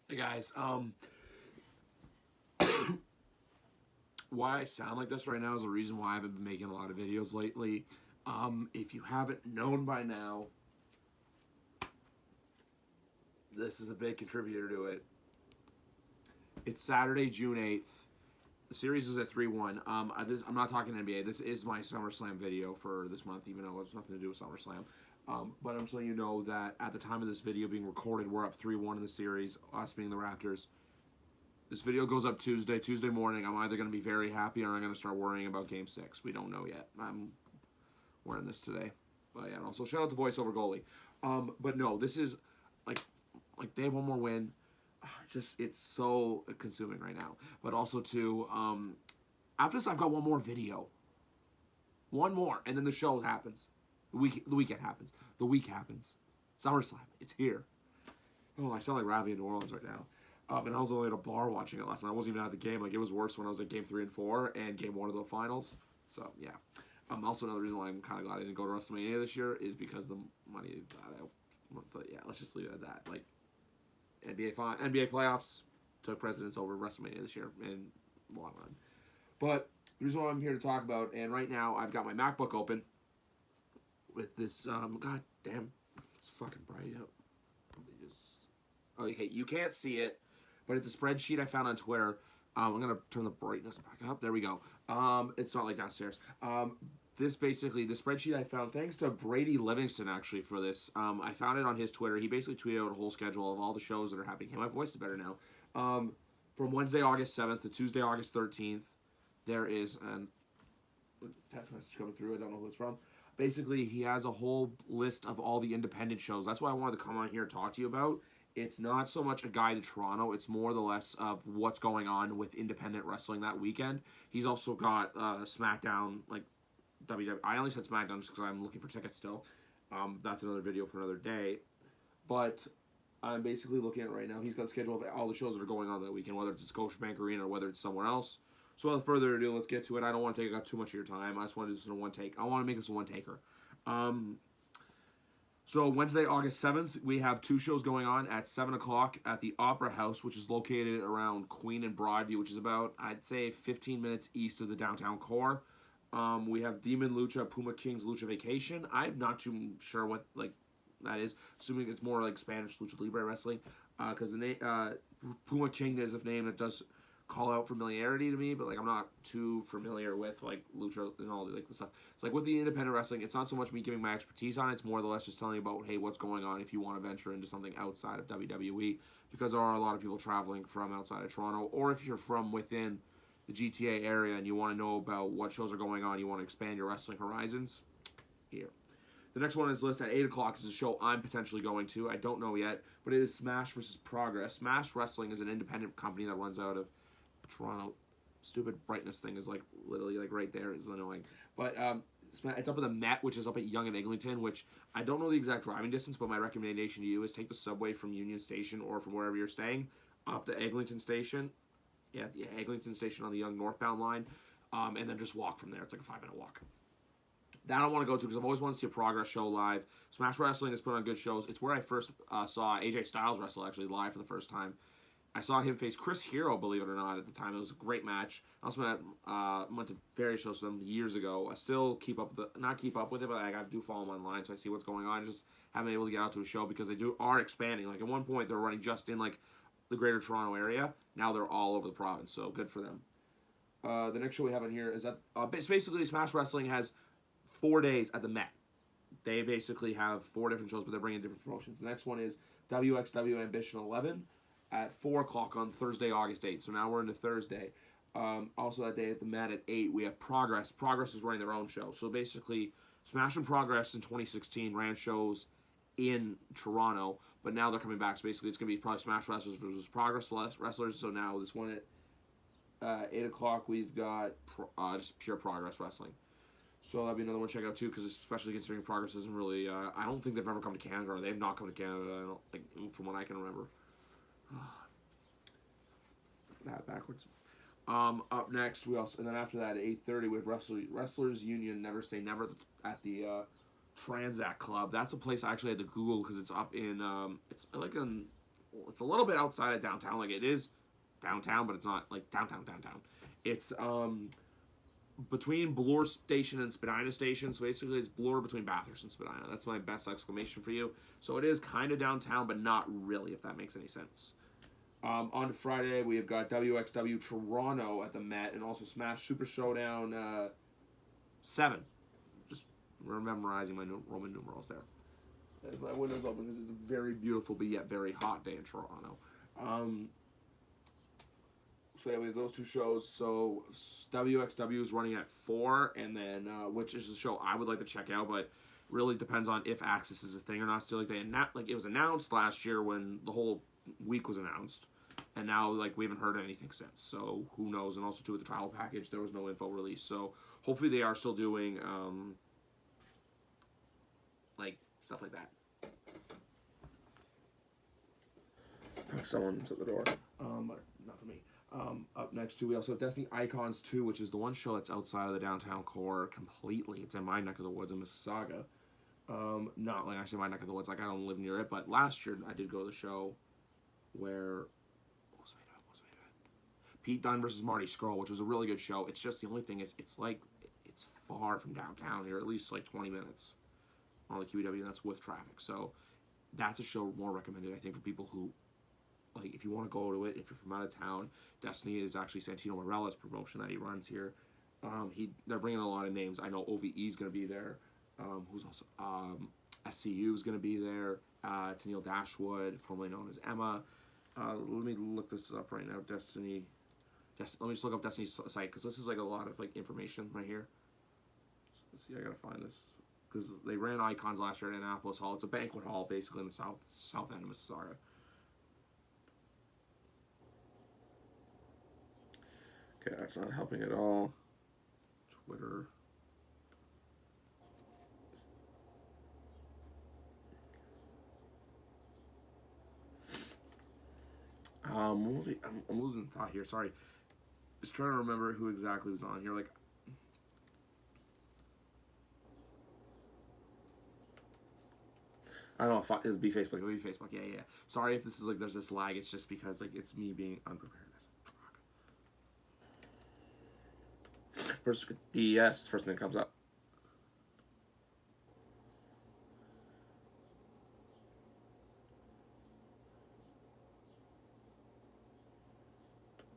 Hey guys, why I sound like this right now is the reason why I haven't been making a lot of videos lately. If you haven't known by now, this is a big contributor to it. It's Saturday, June 8th. The series is at 3-1. I'm not talking NBA. This is my Summerslam video for this month, even though it's nothing to do with SummerSlam. But I'm just letting you know that at the time of this video being recorded, we're up 3-1 in the series, us being the Raptors. This video goes up Tuesday morning. I'm either going to be very happy or I'm going to start worrying about Game 6. We don't know yet. I'm wearing this today. But yeah, and also shout out to voiceover goalie. But no, this is like they have one more win. Just it's so consuming right now. But also too, after this I've got one more video. One more, and then the show happens. The weekend happens. The week happens. SummerSlam. It's here. Oh, I sound like Ravi in New Orleans right now. And I was only at a bar watching it last night. I wasn't even at the game. Like, it was worse when I was at Game 3 and 4 and Game 1 of the finals. So, yeah. Also, another reason why I'm kind of glad I didn't go to WrestleMania this year is because the money that I... But, yeah, let's just leave it at that. Like, NBA playoffs took precedence over WrestleMania this year in the long run. But the reason why I'm here to talk about, and right now I've got my MacBook open with this, god damn, it's fucking bright out. Okay, you can't see it, but it's a spreadsheet I found on Twitter. I'm going to turn the brightness back up. There we go. It's not like downstairs. This spreadsheet I found, thanks to Brady Livingston, actually, for this. I found it on his Twitter. He basically tweeted out a whole schedule of all the shows that are happening. Hey, my voice is better now. From Wednesday, August 7th to Tuesday, August 13th, there is a text message coming through. I don't know who it's from. Basically, he has a whole list of all the independent shows. That's why I wanted to come on here and talk to you about. It's not so much a guide to Toronto. It's more the less of what's going on with independent wrestling that weekend. He's also got SmackDown, like WWE. I only said SmackDown just because I'm looking for tickets still. That's another video for another day. But I'm basically looking at it right now. He's got a schedule of all the shows that are going on that weekend, whether it's at Scotiabank Arena or whether it's somewhere else. So without further ado, let's get to it. I don't want to take up too much of your time. I just want to do this in a one take. I want to make this a one taker. So Wednesday, August 7th, we have two shows going on at 7 o'clock at the Opera House, which is located around Queen and Broadview, which is about, I'd say, 15 minutes east of the downtown core. We have Demon Lucha, Puma King's Lucha Vacation. I'm not too sure what that is, assuming it's more like Spanish Lucha Libre wrestling, because the name Puma King is a name that does call out familiarity to me, but I'm not too familiar with lucha and all the stuff. It's with the independent wrestling, it's not so much me giving my expertise on it, it's more or less just telling you about, hey, what's going on if you want to venture into something outside of WWE, because there are a lot of people traveling from outside of Toronto, or if you're from within the GTA area and you want to know about what shows are going on, you want to expand your wrestling horizons, here. The next one is listed at 8 o'clock. Is a show I'm potentially going to. I don't know yet, but it is Smash vs. Progress. Smash Wrestling is an independent company that runs out of Toronto. Stupid brightness thing is literally right there. It's annoying. But it's up at the Met, which is up at Yonge and Eglinton, which I don't know the exact driving distance, but my recommendation to you is take the subway from Union Station or from wherever you're staying up to Eglinton Station. Yeah, the Eglinton Station on the Yonge northbound line, and then just walk from there. It's like a 5-minute walk. That I don't want to go to because I've always wanted to see a Progress show live. Smash Wrestling has put on good shows. It's where I first saw AJ Styles wrestle actually live for the first time. I saw him face Chris Hero, believe it or not, at the time. It was a great match. I also went to various shows with him years ago. I still not keep up with it, but I do follow him online, so I see what's going on. I just haven't been able to get out to a show because they are expanding. At one point, they were running just in the greater Toronto area. Now they're all over the province, so good for them. The next show we have on here is that basically Smash Wrestling has 4 days at the Met. They basically have 4 different shows, but they're bringing different promotions. The next one is WXW Ambition 11 at 4 o'clock on Thursday, August 8th. So now we're into Thursday. Also that day at the Met at 8, we have Progress. Progress is running their own show. So basically, Smash and Progress in 2016 ran shows in Toronto, but now they're coming back. So basically, it's going to be probably Smash Wrestlers versus Progress Wrestlers. So now this one at 8 o'clock, we've got just pure Progress Wrestling. So that'd be another one to check out too, because especially considering Progress isn't really. I don't think they've ever come to Canada, or they've not come to Canada. I don't from what I can remember. That backwards. Up next, and then after that at 8:30 we have Wrestlers Union Never Say Never at the Transact Club. That's a place I actually had to Google because it's up in it's in it's a little bit outside of downtown. Like, it is downtown, but it's not like downtown. It's between Bloor Station and Spadina Station. So basically, it's Bloor between Bathurst and Spadina. That's my best exclamation for you. So it is kind of downtown, but not really, if that makes any sense. On Friday, we have got WXW Toronto at the Met, and also Smash Super Showdown 7. Just memorizing my Roman numerals there. As my windows open, because it's a very beautiful but yet very hot day in Toronto. So yeah, we have those two shows. So WXW is running at 4, and then which is a show I would like to check out, but really depends on if Access is a thing or not. Still, like it was announced last year when the whole week was announced, and now like we haven't heard anything since. So who knows? And also too with the travel package, there was no info released. So hopefully they are still doing like stuff like that. Someone's at the door, but not for me. Up next too, we also have Destiny Icons 2, which is the one show that's outside of the downtown core completely. It's in my neck of the woods in Mississauga. Not like actually my neck of the woods, like I don't live near it, but last year I did go to the show where what was it? Pete Dunne versus Marty Scurll, which was a really good show. It's just the only thing is it's far from downtown here, at least like 20 minutes on the QEW, and that's with traffic. So that's a show more recommended, I think, for people who like if you want to go to it, if you're from out of town. Destiny is actually Santino Morella's promotion that he runs here. They're bringing a lot of names. I know OVE is going to be there. Who's also SCU is going to be there. Tennille Dashwood, formerly known as Emma. Let me look this up right now. Let me just look up Destiny's site because this is like a lot of like information right here. Let's see, I gotta find this because they ran Icons last year at Annapolis Hall. It's a banquet hall basically in the south end of Mississauga. Okay, that's not helping at all. Twitter. What was it? I'm losing thought here. Sorry. Just trying to remember who exactly was on here. Like, I don't know if it would be Facebook. It would be Facebook. Yeah. Sorry if this is like there's this lag. It's just because like it's me being unprepared. First DES, first thing that comes up.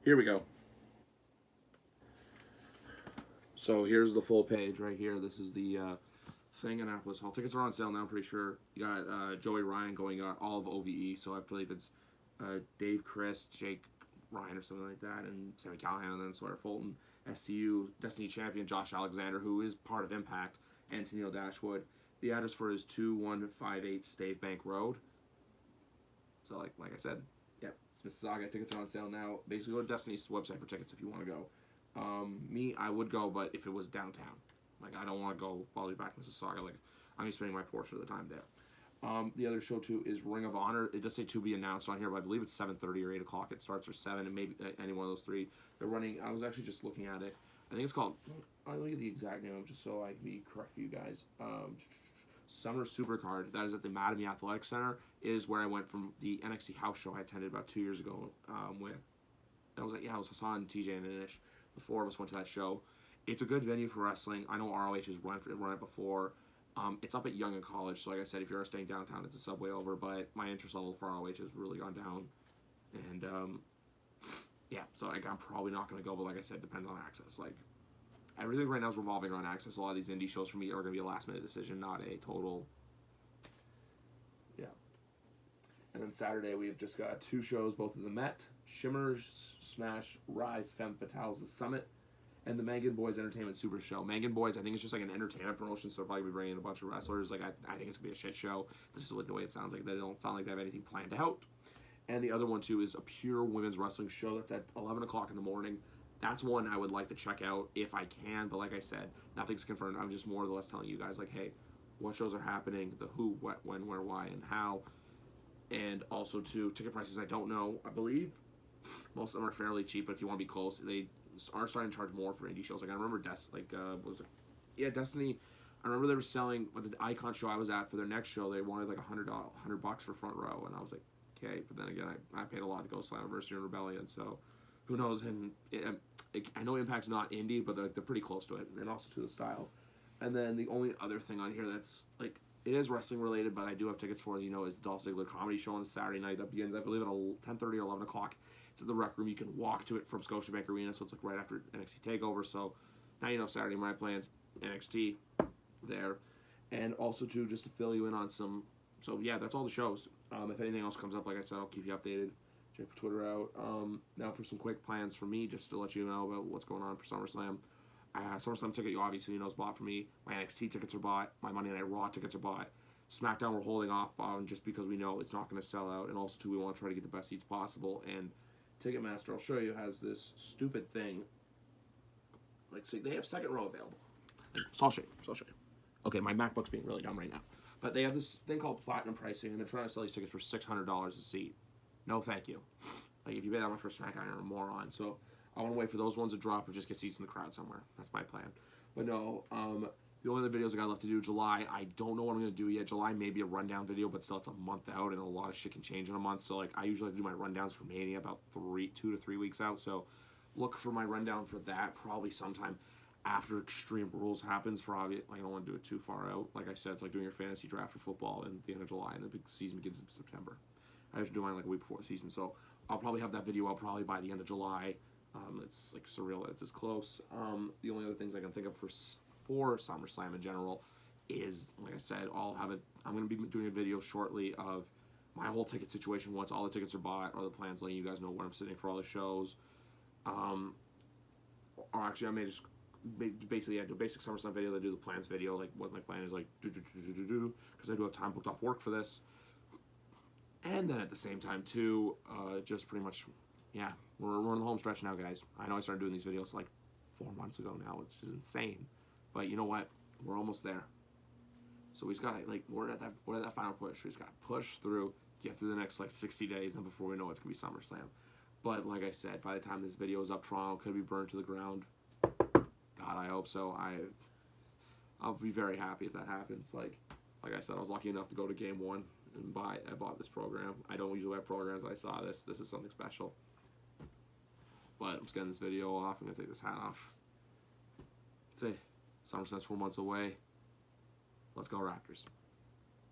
Here we go. So here's the full page right here. This is the thing in Annapolis Hall. Tickets are on sale now, I'm pretty sure. You got Joey Ryan going on all of OVE, so I believe it's Dave Chris, Jake Ryan or something like that, and Sammy Callahan, and then Sawyer Fulton, SCU, Destiny Champion Josh Alexander, who is part of Impact, and Tennille Dashwood. The address for it is 2158 Stave Bank Road. So like I said, yep, it's Mississauga. Tickets are on sale now. Basically, go to Destiny's website for tickets if you want to go. Me, I would go, but if it was downtown. Like, I don't want to go all the way back to Mississauga. Like, I'm spending my portion of the time there. The other show, too, is Ring of Honor. It does say to be announced on here, but I believe it's 7:30 or 8 o'clock. It starts, or 7, and maybe any one of those three. They're running, I was actually just looking at it. I think it's called, I'll look at the exact name, just so I can be correct for you guys. Summer Supercard. That is at the Mattamy Athletic Center. Is where I went from the NXT house show I attended about 2 years ago with. That was it was Hassan, TJ, and Anish. The four of us went to that show. It's a good venue for wrestling. I know ROH has run it before. It's up at Yonge and College, so like I said, if you're staying downtown, it's a subway over, but my interest level for ROH has really gone down. And, yeah, so like, I'm probably not going to go, but like I said, depends on access. Like, everything right now is revolving around access. A lot of these indie shows for me are going to be a last-minute decision, not a total... Yeah. And then Saturday, we have just got 2 shows, both of the Met, Shimmer's Smash Rise Femme Fatales, the Summit, and the Mangan Boys Entertainment Super Show. Mangan Boys, I think it's just like an entertainment promotion, so they'll probably be bringing in a bunch of wrestlers. Like, I think it's going to be a shit show. That's just like the way it sounds like. They don't sound like they have anything planned out. And the other one, too, is a pure women's wrestling show that's at 11 o'clock in the morning. That's one I would like to check out if I can, but like I said, nothing's confirmed. I'm just more or less telling you guys, like, hey, what shows are happening, the who, what, when, where, why, and how. And also, too, ticket prices I don't know. I believe most of them are fairly cheap, but if you want to be close, they are starting to charge more for indie shows. Like, I remember Destiny. I remember they were selling, with the Icon show I was at, for their next show, they wanted like $100 for front row, and I was like, Okay, but then again, I paid a lot to go Slammiversary and Rebellion, so who knows? And I know Impact's not Indy, but they're pretty close to it, and also to the style. And then the only other thing on here that's like, it is wrestling related, but I do have tickets for, as you know, is the Dolph Ziggler comedy show on Saturday night. That begins, I believe, at 10:30 or 11 o'clock. It's at the Rec Room. You can walk to it from Scotiabank Arena, so it's like right after NXT TakeOver. So now you know Saturday my plans, NXT there. And also, too, just to fill you in on some... So, yeah, that's all the shows. If anything else comes up, like I said, I'll keep you updated. Check Twitter out. Now for some quick plans for me, just to let you know about what's going on for SummerSlam. SummerSlam ticket, you obviously know, is bought for me. My NXT tickets are bought. My Monday Night Raw tickets are bought. SmackDown we're holding off on just because we know it's not going to sell out. And also, too, we want to try to get the best seats possible. And Ticketmaster, I'll show you, has this stupid thing. Like, see, they have second row available. So I'll show you. Okay, my MacBook's being really dumb right now. But they have this thing called platinum pricing, and they're trying to sell these tickets for $600 a seat. No, thank you. Like, if you pay that much for SmackDown, you're a moron. So I want to wait for those ones to drop or just get seats in the crowd somewhere. That's my plan. But no, the only other videos I got left to do July, I don't know what I'm going to do yet. July may be a rundown video, but still it's a month out, and a lot of shit can change in a month. So, like, I usually do my rundowns for Mania about 2 to 3 weeks out. So look for my rundown for that probably sometime after Extreme Rules happens. For obvious, like, I don't want to do it too far out. Like I said, it's like doing your fantasy draft for football at the end of July, and the big season begins in September. I usually do mine like a week before the season, so I'll probably have that video out probably by the end of July. It's like surreal that it's this close. The only other things I can think of for SummerSlam in general is, like I said, I'm going to be doing a video shortly of my whole ticket situation once all the tickets are bought, or the plans, letting you guys know where I'm sitting for all the shows. Or actually, I may just basically do a basic SummerSlam video, then do the plans video, like what my plan is, like because I do have time booked off work for this. And then at the same time too, just pretty much, yeah, we're in the home stretch now, guys. I know I started doing these videos like 4 months ago now, which is insane. But you know what? We're almost there. So we just gotta, like, we're at that final push. We just gotta push through, get through the next like 60 days, and before we know it's gonna be SummerSlam. But like I said, by the time this video is up, Toronto could be burned to the ground. God, I hope so. I'll be very happy if that happens. Like I said, I was lucky enough to go to Game 1 and I bought this program. I don't usually have programs. I saw this. This is something special. But I'm just getting this video off. I'm gonna take this hat off. That's it. SummerSlam's 4 months away. Let's go Raptors.